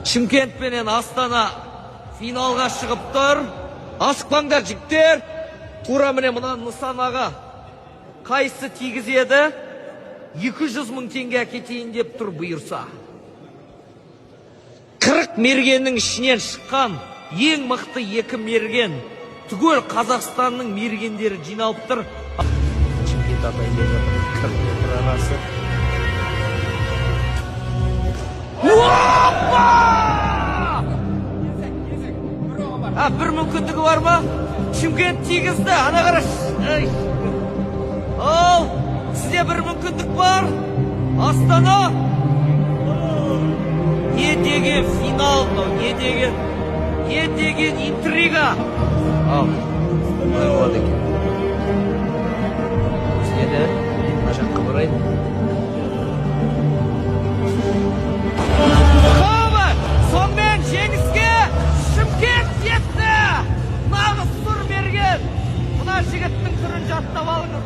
Шымкент менен Астана финалга шығып тұр. Асықпаңдар жігіттер. Тура міне мына нысанаға қайсы тигізеді? 200 мың теңге әкетейін деп тұр бұйырса. 40 мергеннің ішінен шыққан ең мықты 2 мерген. Түгел Қазақстанның мергендері жиналып тұр. Шымкент атай келе жатыр. Кірді арасы. Бір мүмкіндігі бар ма? Шымкент тигізді, ана қараш. Ал, сізде бір мүмкіндік бар? Астана? Не деген финал, не деген интрига? Ал, бұлай болады екен. Өзіне де, мына жаққа барайын. Сонымен жеңіске Шымкент жетті! Нағыз сұр мерген! Мына жігіттің түрін жаттап алыңыздар.